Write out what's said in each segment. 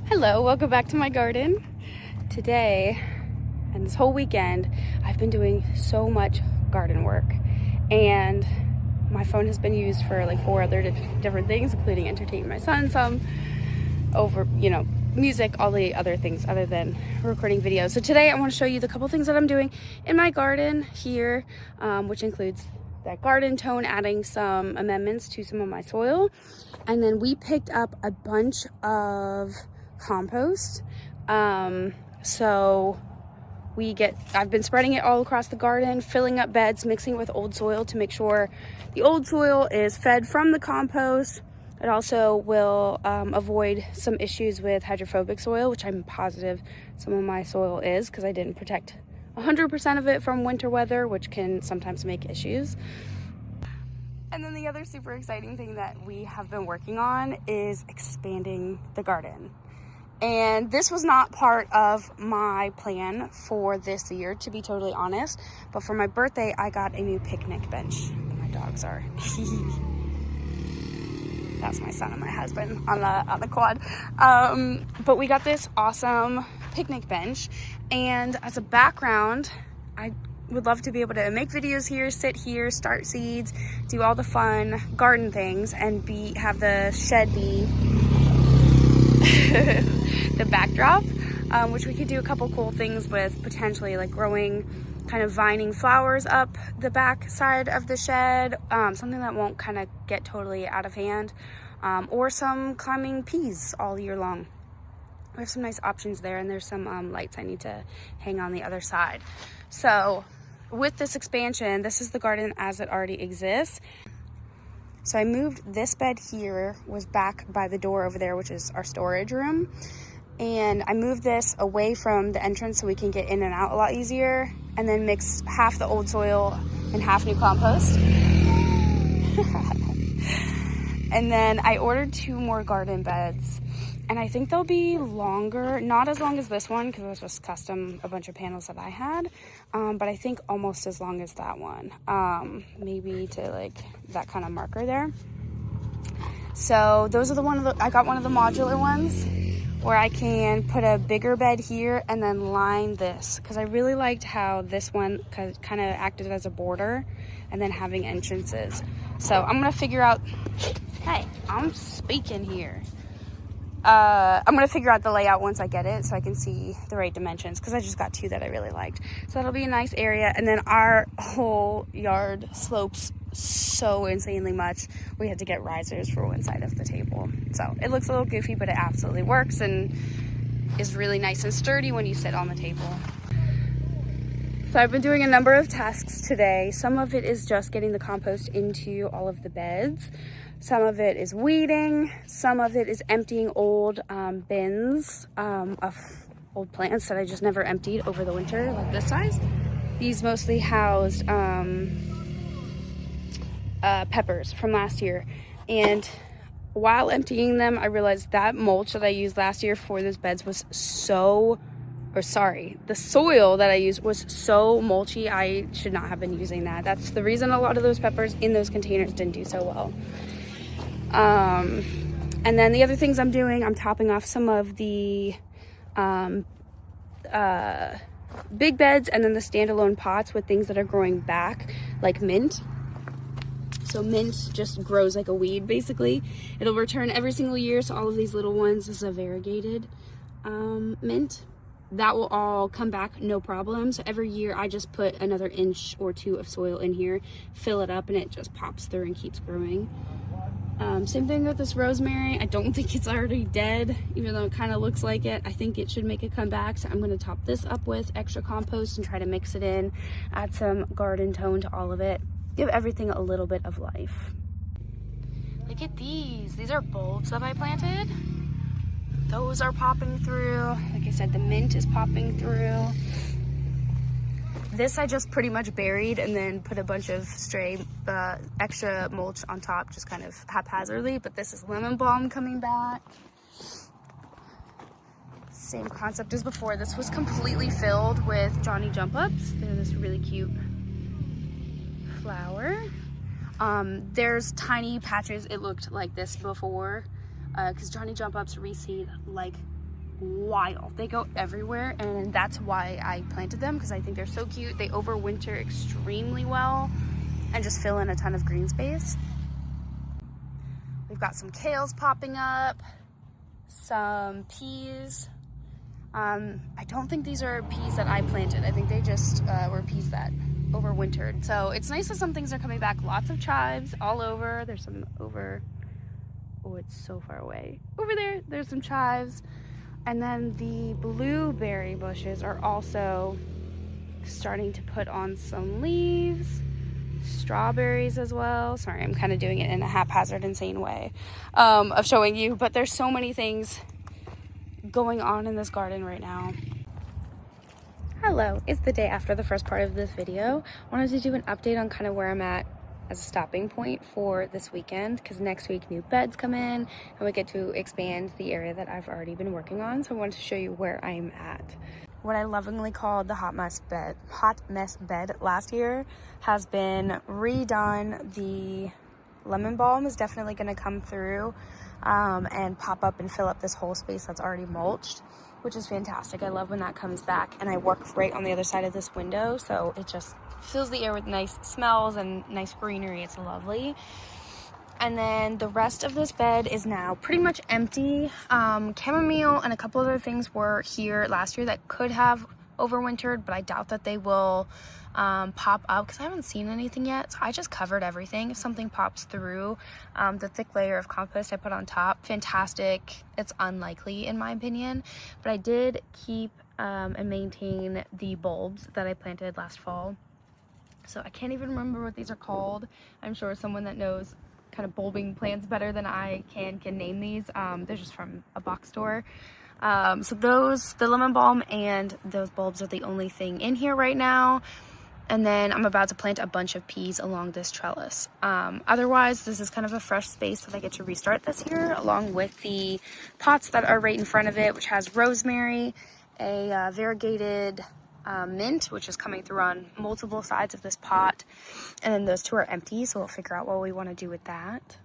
Hello, welcome back to my garden. Today and this whole weekend I've been doing so much garden work, and my phone has been used for like 4 other different things, including entertaining my son some, over music, all the other things other than recording videos. So today I want to show you the couple things that I'm doing in my garden here, which includes that garden tone, adding some amendments to some of my soil, and then we picked up a bunch of compost. So I've been spreading it all across the garden, filling up beds, mixing it with old soil to make sure the old soil is fed from the compost. It also will avoid some issues with hydrophobic soil, which I'm positive some of my soil is, because I didn't protect 100% of it from winter weather, which can sometimes make issues. And then the other super exciting thing that we have been working on is expanding the garden. And this was not part of my plan for this year, to be totally honest. But for my birthday, I got a new picnic bench. My dogs are. That's my son and my husband on the quad. But we got this awesome picnic bench, and as a background, I would love to be able to make videos here, sit here, start seeds, do all the fun garden things, and have the shed be the backdrop, which we could do a couple cool things with, potentially like growing kind of vining flowers up the back side of the shed, something that won't kind of get totally out of hand, or some climbing peas all year long. We have some nice options there, and there's some lights I need to hang on the other side. So with this expansion, this is the garden as it already exists. So I moved this bed here, was back by the door over there, which is our storage room. And I moved this away from the entrance so we can get in and out a lot easier, and then mix half the old soil and half new compost. And then I ordered 2 more garden beds, and I think they'll be longer, not as long as this one because it was just custom, a bunch of panels that I had, but I think almost as long as that one, maybe to like that kind of marker there. So those are I got one of the modular ones where I can put a bigger bed here and then line this, because I really liked how this one kind of acted as a border and then having entrances. So I'm gonna figure out, hey, I'm speaking here. I'm gonna figure out the layout once I get it so I can see the right dimensions, because I just got 2 that I really liked. So that'll be a nice area. And then our whole yard slopes so insanely much, we had to get risers for one side of the table. So it looks a little goofy, but it absolutely works and is really nice and sturdy when you sit on the table. So I've been doing a number of tasks today. Some of it is just getting the compost into all of the beds. Some of it is weeding. Some of it is emptying old bins of old plants that I just never emptied over the winter, like this size. These mostly housed peppers from last year. And while emptying them, I realized that mulch that I used last year for those beds was the soil that I used was so mulchy. I should not have been using that. That's the reason a lot of those peppers in those containers didn't do so well. And then the other things I'm doing, I'm topping off some of the big beds and then the standalone pots with things that are growing back, like mint. So mint just grows like a weed, basically. It'll return every single year, so all of these little ones, this is a variegated mint. That will all come back, no problem. So every year I just put another 1 or 2 inches of soil in here, fill it up, and it just pops through and keeps growing. Same thing with this rosemary. I don't think it's already dead, even though it kind of looks like it. I think it should make a comeback, so I'm going to top this up with extra compost and try to mix it in, add some garden tone to all of it, give everything a little bit of life. Look at these. These are bulbs that I planted. Those are popping through. Like I said, the mint is popping through. This I just pretty much buried and then put a bunch of stray extra mulch on top, just kind of haphazardly. But this is lemon balm coming back. Same concept as before. This was completely filled with Johnny Jump Ups. They're this really cute flower. There's tiny patches. It looked like this before, because Johnny Jump Ups reseed like wild. They go everywhere, and that's why I planted them, because I think they're so cute. They overwinter extremely well and just fill in a ton of green space. We've got some kales popping up, some peas. I don't think these are peas that I planted. I think they just were peas that overwintered. So it's nice that some things are coming back. Lots of chives all over. There's some over, oh, it's so far away. Over there, there's some chives. And then the blueberry bushes are also starting to put on some leaves. Strawberries as well. Sorry, I'm kind of doing it in a haphazard, insane way of showing you, but there's so many things going on in this garden right now. Hello, it's the day after the first part of this video. Wanted to do an update on kind of where I'm at as a stopping point for this weekend, because next week new beds come in and we get to expand the area that I've already been working on. So I wanted to show you where I'm at. What I lovingly called the hot mess bed last year has been redone. The lemon balm is definitely going to come through and pop up and fill up this whole space that's already mulched, which is fantastic. I love when that comes back, and I work right on the other side of this window, so it just fills the air with nice smells and nice greenery. It's lovely. And then the rest of this bed is now pretty much empty. Chamomile and a couple other things were here last year that could have overwintered, but I doubt that they will pop up because I haven't seen anything yet. So I just covered everything. If something pops through, the thick layer of compost I put on top, fantastic. It's unlikely in my opinion, but I did keep and maintain the bulbs that I planted last fall. So I can't even remember what these are called. I'm sure someone that knows kind of bulbing plants better than I can name these. They're just from a box store. So the lemon balm and those bulbs are the only thing in here right now. And then I'm about to plant a bunch of peas along this trellis. Otherwise, this is kind of a fresh space that I get to restart this year, along with the pots that are right in front of it, which has rosemary, a variegated mint, which is coming through on multiple sides of this pot, and then those two are empty, so we'll figure out what we want to do with that.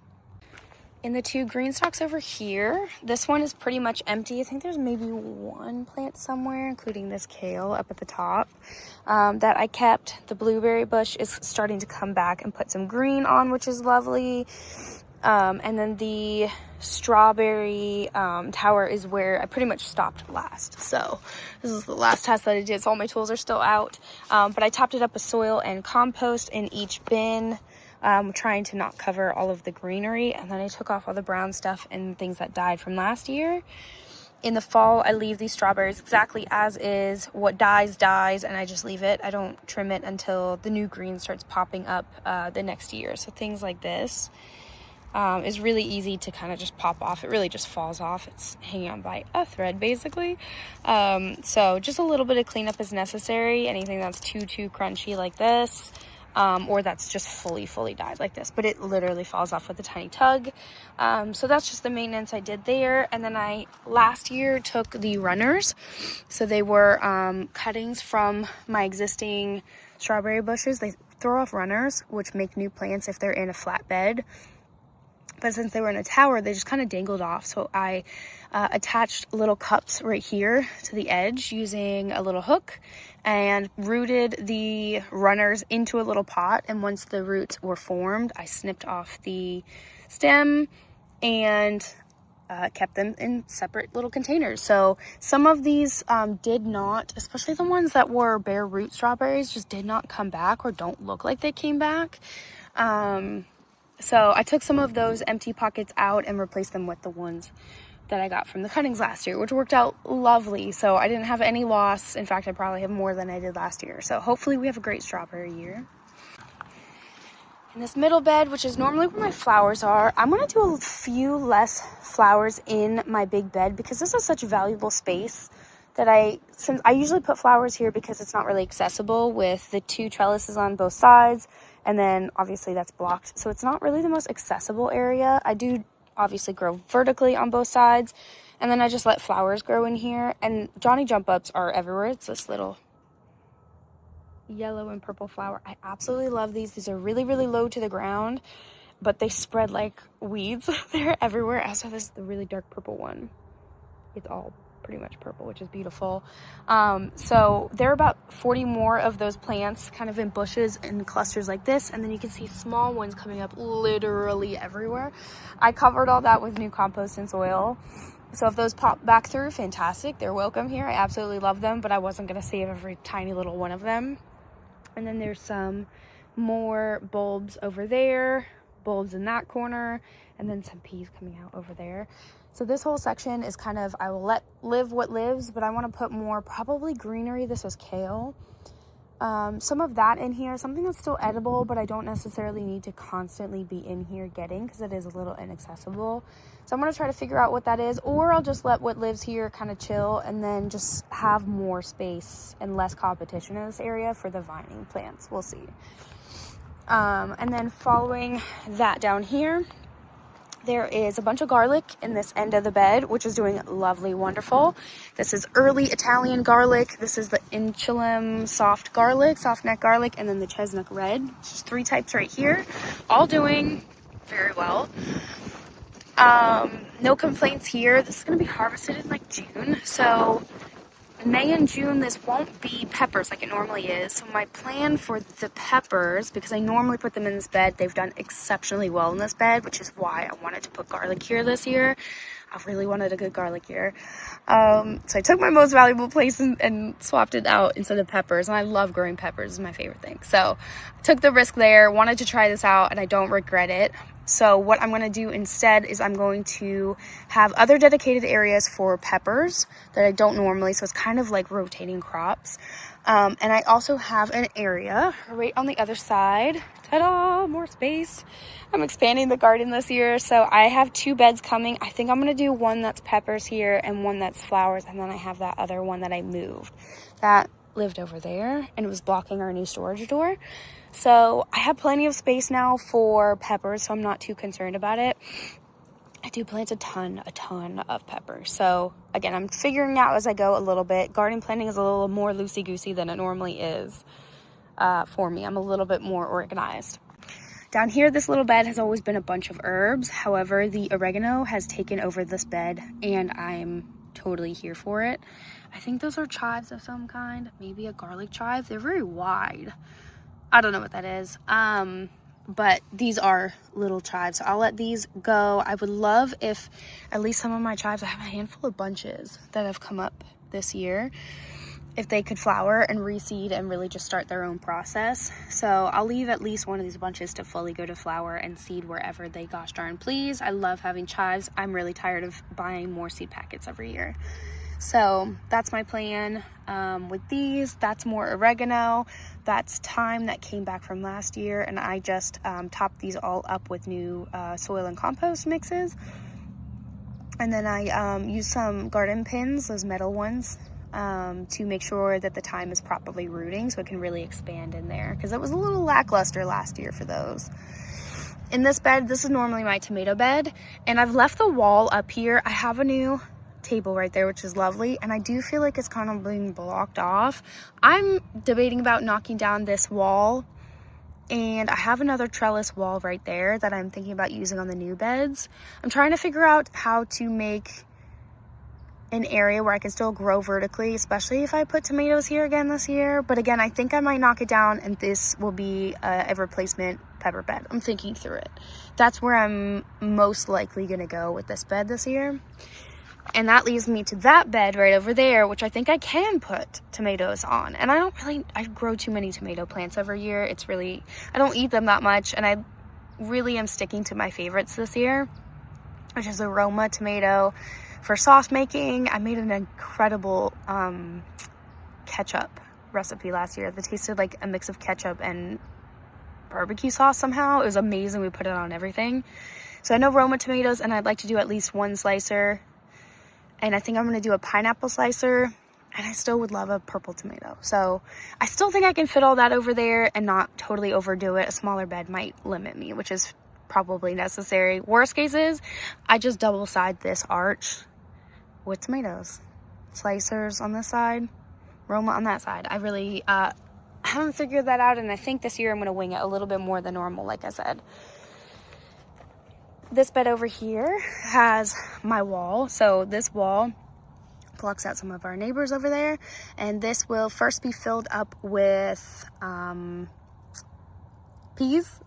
In the two green stalks over here, this one is pretty much empty. I think there's maybe one plant somewhere, including this kale up at the top, that I kept. The blueberry bush is starting to come back and put some green on, which is lovely. And then the strawberry tower is where I pretty much stopped last. So this is the last test that I did, so all my tools are still out. But I topped it up with soil and compost in each bin, trying to not cover all of the greenery. And then I took off all the brown stuff and things that died from last year. In the fall, I leave these strawberries exactly as is. What dies, and I just leave it. I don't trim it until the new green starts popping up the next year. So things like this is really easy to kind of just pop off. It really just falls off. It's hanging on by a thread, basically. So just a little bit of cleanup is necessary. Anything that's too crunchy like this, or that's just fully died like this, but it literally falls off with a tiny tug. So that's just the maintenance I did there. And then I last year took the runners, so they were cuttings from my existing strawberry bushes. They throw off runners, which make new plants if they're in a flat bed, but since they were in a tower, they just kind of dangled off. So I attached little cups right here to the edge using a little hook and rooted the runners into a little pot. And once the roots were formed, I snipped off the stem and kept them in separate little containers. So some of these did not, especially the ones that were bare root strawberries, just did not come back or don't look like they came back. So I took some of those empty pockets out and replaced them with the ones that I got from the cuttings last year, which worked out lovely. So I didn't have any loss. In fact, I probably have more than I did last year. So hopefully we have a great strawberry year. In this middle bed, which is normally where my flowers are, I'm going to do a few less flowers in my big bed because this is such a valuable space that since I usually put flowers here because it's not really accessible with the two trellises on both sides. And then obviously that's blocked. So it's not really the most accessible area. I do obviously grow vertically on both sides. And then I just let flowers grow in here. And Johnny Jump Ups are everywhere. It's this little yellow and purple flower. I absolutely love these. These are really low to the ground, but they spread like weeds. They're everywhere. I also have the really dark purple one. It's all pretty much purple, which is beautiful. So there are about 40 more of those plants kind of in bushes and clusters like this, and then you can see small ones coming up literally everywhere. I covered all that with new compost and soil. So if those pop back through, fantastic. They're welcome here. I absolutely love them, but I wasn't going to save every tiny little one of them. And then there's some more bulbs over there, bulbs in that corner, and then some peas coming out over there. So this whole section is kind of, I will let live what lives, but I want to put more probably greenery. This was kale. Some of that in here, something that's still edible, but I don't necessarily need to constantly be in here getting, because it is a little inaccessible. So I'm going to try to figure out what that is, or I'll just let what lives here kind of chill and then just have more space and less competition in this area for the vining plants. We'll see. And then following that down here, there is a bunch of garlic in this end of the bed, which is doing lovely, wonderful. This is early Italian garlic. This is the Incilum soft garlic, soft neck garlic, and then the chestnut red. Just 3 types right here, all doing very well. No complaints here. This is going to be harvested in like June. So May and June, this won't be peppers like it normally is. So my plan for the peppers, because I normally put them in this bed, they've done exceptionally well in this bed, which is why I wanted to put garlic here this year. I really wanted a good garlic year. So I took my most valuable place and swapped it out instead of peppers. And I love growing peppers. It's my favorite thing. So I took the risk there, wanted to try this out, and I don't regret it. So what I'm going to do instead is I'm going to have other dedicated areas for peppers that I don't normally. So it's kind of like rotating crops. And I also have an area right on the other side. Ta-da! More space. I'm expanding the garden this year. So I have 2 beds coming. I think I'm going to do one that's peppers here and one that's flowers. And then I have that other one that I moved. That lived over there and it was blocking our new storage door. So I have plenty of space now for peppers, so I'm not too concerned about it. I do plant a ton of peppers. So again, I'm figuring out as I go a little bit. Garden planting is a little more loosey-goosey than it normally is for me. I'm a little bit more organized. Down here, this little bed has always been a bunch of herbs. However, the oregano has taken over this bed and I'm totally here for it. I think those are chives of some kind, maybe a garlic chive. They're very wide. I don't know what that is, but these are little chives, so I'll let these go. I would love if at least some of my chives, I have a handful of bunches that have come up this year, if they could flower and reseed and really just start their own process. So I'll leave at least one of these bunches to fully go to flower and seed wherever they gosh darn please. I love having chives. I'm really tired of buying more seed packets every year. So that's my plan with these. That's more oregano. That's thyme that came back from last year. And I just topped these all up with new soil and compost mixes. And then I used some garden pins, those metal ones, to make sure that the thyme is properly rooting so it can really expand in there. Because it was a little lackluster last year for those. In this bed, this is normally my tomato bed. And I've left the wall up here. I have a new table right there, which is lovely, and I do feel like it's kind of being blocked off. I'm debating about knocking down this wall, and I have another trellis wall right there that I'm thinking about using on the new beds. I'm trying to figure out how to make an area where I can still grow vertically, especially if I put tomatoes here again this year. But again, I think I might knock it down and this will be a replacement pepper bed. I'm thinking through it. That's where I'm most likely gonna go with this bed this year. And that leads me to that bed right over there, which I think I can put tomatoes on. And I grow too many tomato plants every year. I don't eat them that much. And I really am sticking to my favorites this year, which is aroma tomato for sauce making. I made an incredible ketchup recipe last year that tasted like a mix of ketchup and barbecue sauce somehow. It was amazing. We put it on everything. So I know Roma tomatoes, and I'd like to do at least one slicer. And I think I'm going to do a pineapple slicer, and I still would love a purple tomato. So I still think I can fit all that over there and not totally overdo it. A smaller bed might limit me, which is probably necessary. Worst case is I just double side this arch with tomatoes. Slicers on this side, Roma on that side. I really haven't figured that out, and I think this year I'm going to wing it a little bit more than normal, like I said. This bed over here has my wall. So this wall blocks out some of our neighbors over there. And this will first be filled up with peas.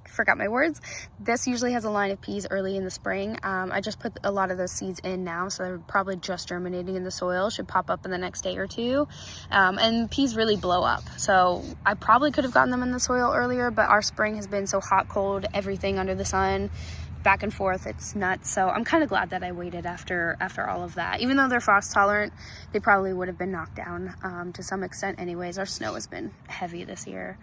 Forgot my words. This usually has a line of peas early in the spring. I just put a lot of those seeds in now, so they're probably just germinating in the soil. Should pop up in the next day or two. And peas really blow up, so I probably could have gotten them in the soil earlier, but our spring has been so hot, cold, everything under the sun, back and forth, it's nuts. So I'm kind of glad that I waited after all of that. Even though they're frost tolerant, they probably would have been knocked down to some extent anyways. Our snow has been heavy this year.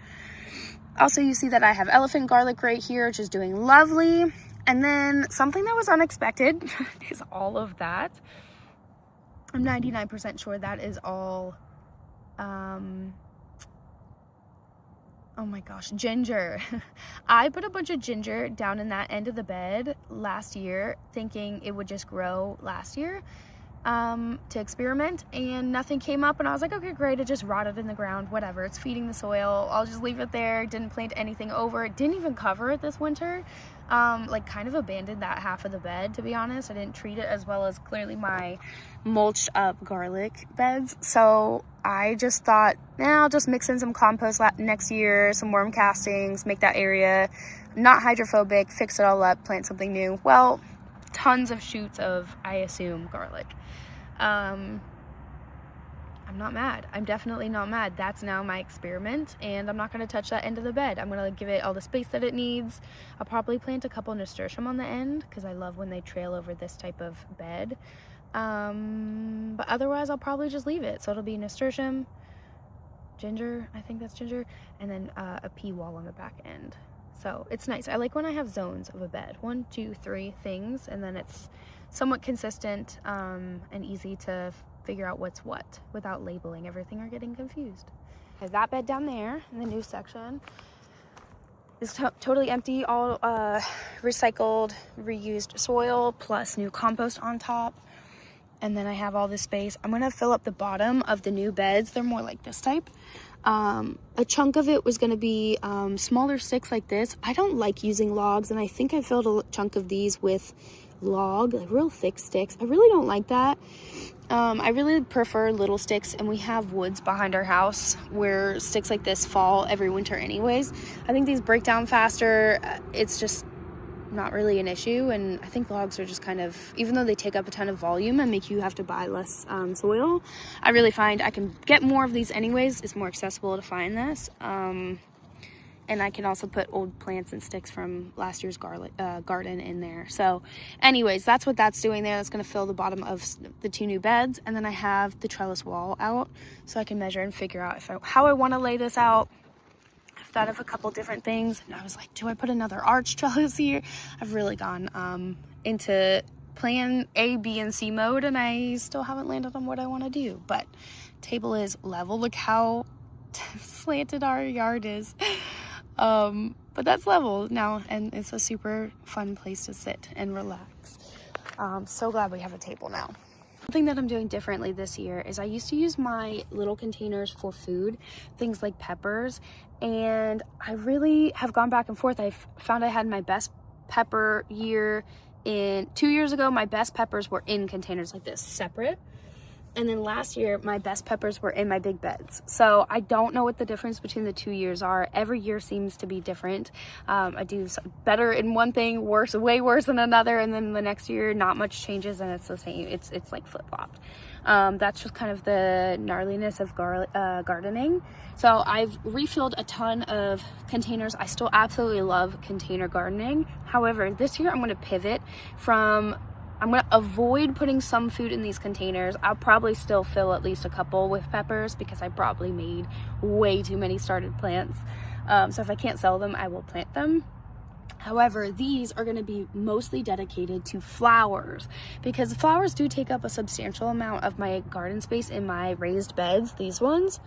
Also, you see that I have elephant garlic right here, which is doing lovely. And then something that was unexpected is all of that. I'm 99% sure that is all, oh my gosh, ginger. I put a bunch of ginger down in that end of the bed last year, thinking it would just grow last year to experiment, and nothing came up, and I was like, okay, great, it just rotted in the ground, whatever, it's feeding the soil, I'll just leave it there. Didn't plant anything over it, didn't even cover it this winter. Like kind of abandoned that half of the bed, to be honest. I didn't treat it as well as clearly my mulched up garlic beds, so I just thought, I'll just mix in some compost next year, some worm castings, make that area not hydrophobic, fix it all up, plant something new. Well, tons of shoots of, I assume, garlic. I'm not mad. I'm definitely not mad. That's now my experiment, and I'm not going to touch that end of the bed. I'm going to give it all the space that it needs. I'll probably plant a couple nasturtium on the end, because I love when they trail over this type of bed. But otherwise, I'll probably just leave it. So it'll be nasturtium, ginger, I think that's ginger, and then a pea wall on the back end. So it's nice. I like when I have zones of a bed, 1, 2, 3 things, and then it's somewhat consistent and easy to figure out what's what without labeling everything or getting confused. Okay, that bed down there in the new section is totally empty, all recycled, reused soil plus new compost on top. And then I have all this space. I'm gonna fill up the bottom of the new beds. They're more like this type. A chunk of it was gonna be smaller sticks like this. I don't like using logs, and I think I filled a chunk of these with log, like real thick sticks. I really don't like that. I really prefer little sticks, and we have woods behind our house where sticks like this fall every winter anyways. I think these break down faster. It's just not really an issue, and I think logs are just kind of, even though they take up a ton of volume and make you have to buy less soil, I really find I can get more of these anyways. It's more accessible to find this. And I can also put old plants and sticks from last year's garden in there. So anyways, that's what that's doing there. That's going to fill the bottom of the 2 new beds. And then I have the trellis wall out so I can measure and figure out how I want to lay this out. I've thought of a couple different things, and I was like, do I put another arch trellis here? I've really gone into plan A, B, and C mode, and I still haven't landed on what I want to do. But table is level. Look how slanted our yard is. But that's level now, and it's a super fun place to sit and relax. So glad we have a table now. Something that I'm doing differently this year is I used to use my little containers for food, things like peppers, and I really have gone back and forth. I found I had my best pepper year in 2 years ago. My best peppers were in containers like this, separate. And then last year, my best peppers were in my big beds. So I don't know what the difference between the 2 years are. Every year seems to be different. I do better in one thing, worse, way worse in another. And then the next year, not much changes, and it's the same. It's like flip-flopped. That's just kind of the gnarliness of gardening. So I've refilled a ton of containers. I still absolutely love container gardening. However, this year I'm going to pivot from, I'm going to avoid putting some food in these containers. I'll probably still fill at least a couple with peppers because I probably made way too many started plants. So if I can't sell them, I will plant them. However, these are going to be mostly dedicated to flowers because flowers do take up a substantial amount of my garden space in my raised beds, these ones.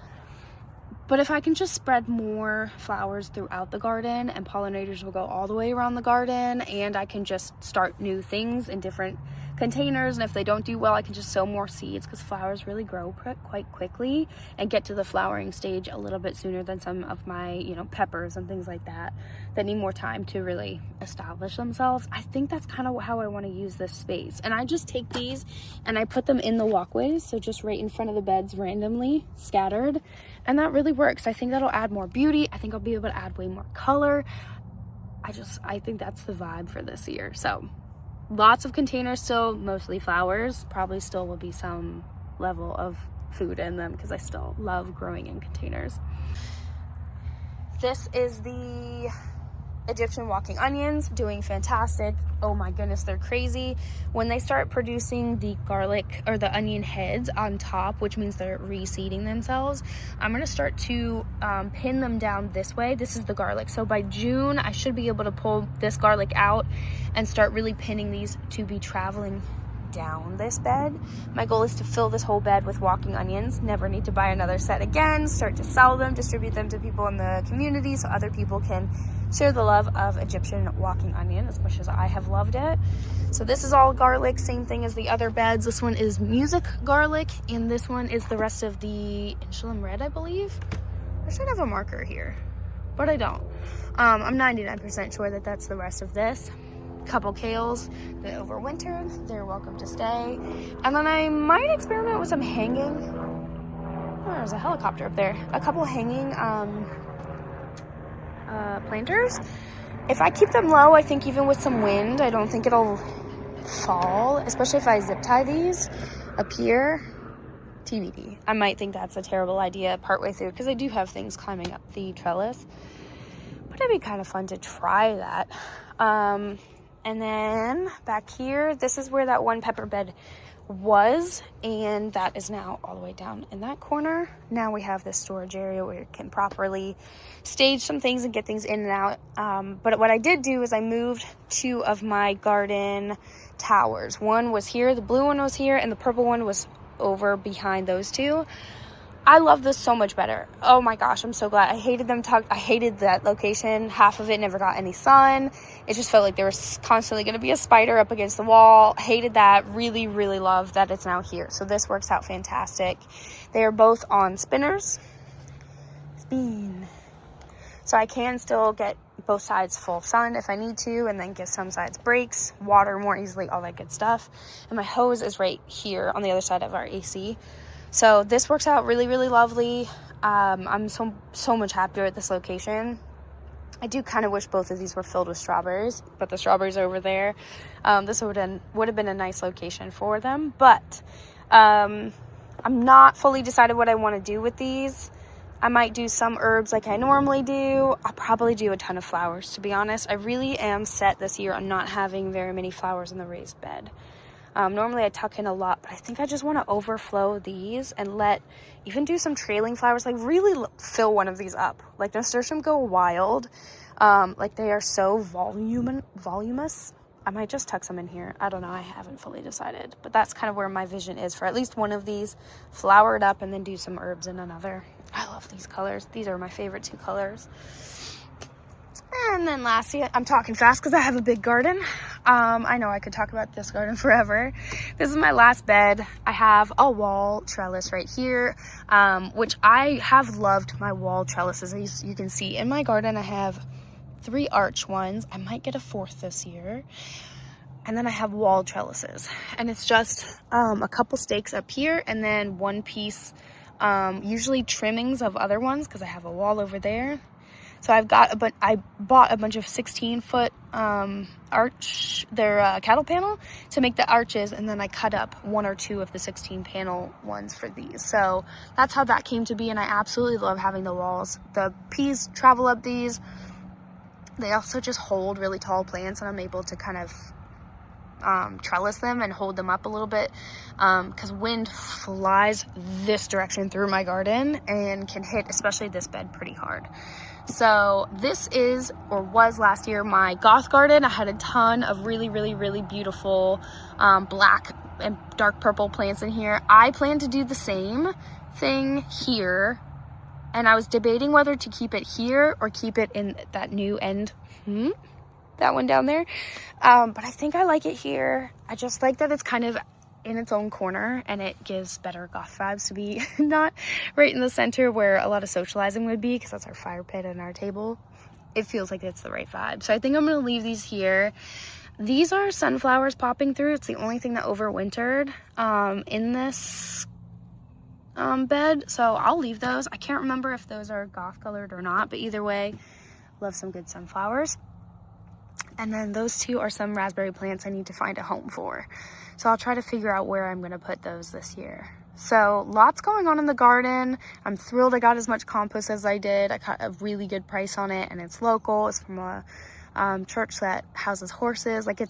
But if I can just spread more flowers throughout the garden, and pollinators will go all the way around the garden, and I can just start new things in different containers, and if they don't do well, I can just sow more seeds, because flowers really grow quite quickly and get to the flowering stage a little bit sooner than some of my, you know, peppers and things like that need more time to really establish themselves. I think that's kind of how I want to use this space. And I just take these and I put them in the walkways, so just right in front of the beds, randomly scattered, and that really works. I think that'll add more beauty. I think I'll be able to add way more color. I think that's the vibe for this year. So lots of containers still, mostly flowers. Probably still will be some level of food in them, because I still love growing in containers. This is the Egyptian walking onions, doing fantastic. Oh my goodness, they're crazy. When they start producing the garlic or the onion heads on top, which means they're reseeding themselves, I'm gonna start to pin them down this way. This is the garlic. So by June, I should be able to pull this garlic out and start really pinning these to be traveling down this bed. My goal is to fill this whole bed with walking onions, never need to buy another set again, start to sell them, distribute them to people in the community so other people can share the love of Egyptian walking onion as much as I have loved it. So this is all garlic, same thing as the other beds. This one is music garlic, and this one is the rest of the Inshallah red, I believe. I should have a marker here, but I don't. I'm 99% sure that that's the rest of this. Couple kales that overwintered, they're welcome to stay. And then I might experiment with some hanging, oh, there's a helicopter up there, a couple hanging planters. If I keep them low, I think even with some wind, I don't think it'll fall, especially if I zip tie these up here. TBD. I might think that's a terrible idea partway through, because I do have things climbing up the trellis, but it'd be kind of fun to try that. And then back here, this is where that one pepper bed was, and that is now all the way down in that corner. Now we have this storage area where you can properly stage some things and get things in and out. But what I did do is I moved 2 of my garden towers. One was here, the blue one was here, and the purple one was over behind those 2. I love this so much better. Oh my gosh, I'm so glad. I hated them tucked. I hated that location. Half of it never got any sun. It just felt like there was constantly going to be a spider up against the wall. Hated that. Really, really love that it's now here. So this works out fantastic. They are both on spinners. Spin. So I can still get both sides full sun if I need to, and then give some sides breaks, water more easily, all that good stuff. And my hose is right here on the other side of our AC. So this works out really, really lovely. I'm so much happier at this location. I do kind of wish both of these were filled with strawberries, but the strawberries are over there. This would have been a nice location for them, but I'm not fully decided what I want to do with these. I might do some herbs like I normally do. I'll probably do a ton of flowers, to be honest. I really am set this year on not having very many flowers in the raised bed. Normally I tuck in a lot, but I think I just want to overflow these and even do some trailing flowers, like really fill one of these up. Like nasturtium go wild. Like they are so voluminous. I might just tuck some in here. I don't know. I haven't fully decided, but that's kind of where my vision is for at least one of these. Flower it up and then do some herbs in another. I love these colors. These are my favorite 2 colors. And then lastly, I'm talking fast because I have a big garden. I know I could talk about this garden forever. This is my last bed. I have a wall trellis right here, which I have loved my wall trellises. As you can see in my garden, I have 3 arch ones. I might get a 4th this year. And then I have wall trellises. And it's just a couple stakes up here and then 1 piece, usually trimmings of other ones because I have a wall over there. So I bought a bunch of 16-foot arch, their cattle panel to make the arches, and then I cut up 1 or 2 of the 16 panel ones for these. So that's how that came to be, and I absolutely love having the walls. The peas travel up these. They also just hold really tall plants, and I'm able to kind of trellis them and hold them up a little bit because wind flies this direction through my garden and can hit especially this bed pretty hard. So this is, or was last year, my goth garden. I had a ton of really, really, really beautiful black and dark purple plants in here. I plan to do the same thing here, and I was debating whether to keep it here or keep it in that new end. that one down there. But I think I like it here. I just like that it's kind of in its own corner, and it gives better goth vibes to be not right in the center where a lot of socializing would be, because that's our fire pit and our table. It feels like it's the right vibe. So I think I'm gonna leave these here. These are sunflowers popping through. It's the only thing that overwintered in this bed, so I'll leave those. I can't remember if those are goth colored or not, but either way, love some good sunflowers. And then those two are some raspberry plants I need to find a home for. So I'll try to figure out where I'm gonna put those this year. So lots going on in the garden. I'm thrilled I got as much compost as I did. I got a really good price on it, and it's local. It's from a church that houses horses. Like, I'm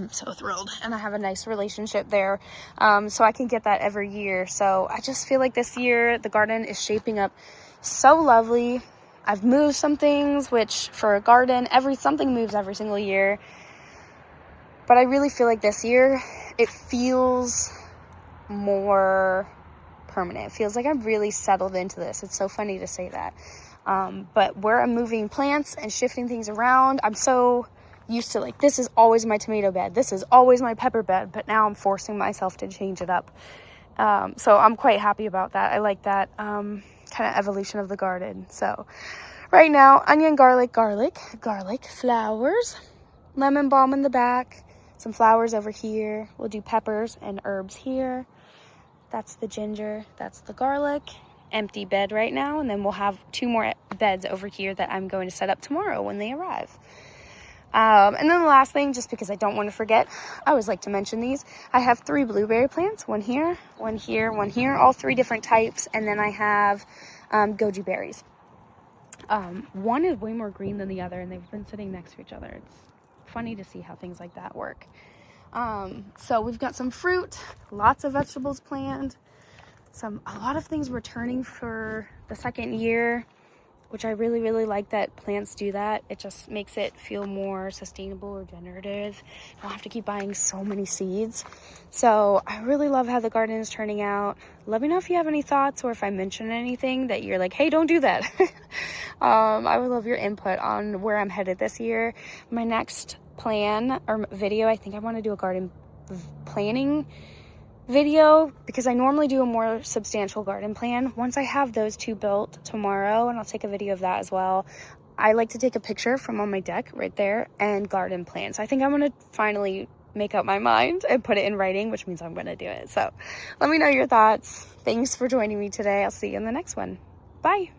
so thrilled, and I have a nice relationship there. So I can get that every year. So I just feel like this year the garden is shaping up so lovely. I've moved some things, which for a garden, something moves every single year. But I really feel like this year it feels more permanent. It feels like I've really settled into this. It's so funny to say that. But where I'm moving plants and shifting things around, I'm so used to, like, this is always my tomato bed, this is always my pepper bed, but now I'm forcing myself to change it up. So I'm quite happy about that. I like that kind of evolution of the garden. So right now, onion, garlic, flowers, lemon balm in the back, some flowers over here. We'll do peppers and herbs here. That's the ginger, that's the garlic. Empty bed right now, and then we'll have 2 more beds over here that I'm going to set up tomorrow when they arrive. And then the last thing, just because I don't want to forget, I always like to mention these. I have 3 blueberry plants, one here, one here, one here, all 3 different types, and then I have goji berries. One is way more green than the other, and they've been sitting next to each other. It's funny to see how things like that work. So we've got some fruit, lots of vegetables planned, a lot of things returning for the second year, which I really, really like that plants do that. It just makes it feel more sustainable or regenerative. I don't have to keep buying so many seeds. So I really love how the garden is turning out. Let me know if you have any thoughts, or if I mention anything that you're like, hey, don't do that. I would love your input on where I'm headed this year. My next plan or video, I think I want to do a garden planning video, because I normally do a more substantial garden plan. Once I have those 2 built tomorrow, and I'll take a video of that as well, I like to take a picture from on my deck right there and garden plan. So I think I'm going to finally make up my mind and put it in writing, which means I'm going to do it. So let me know your thoughts. Thanks for joining me today. I'll see you in the next one. Bye.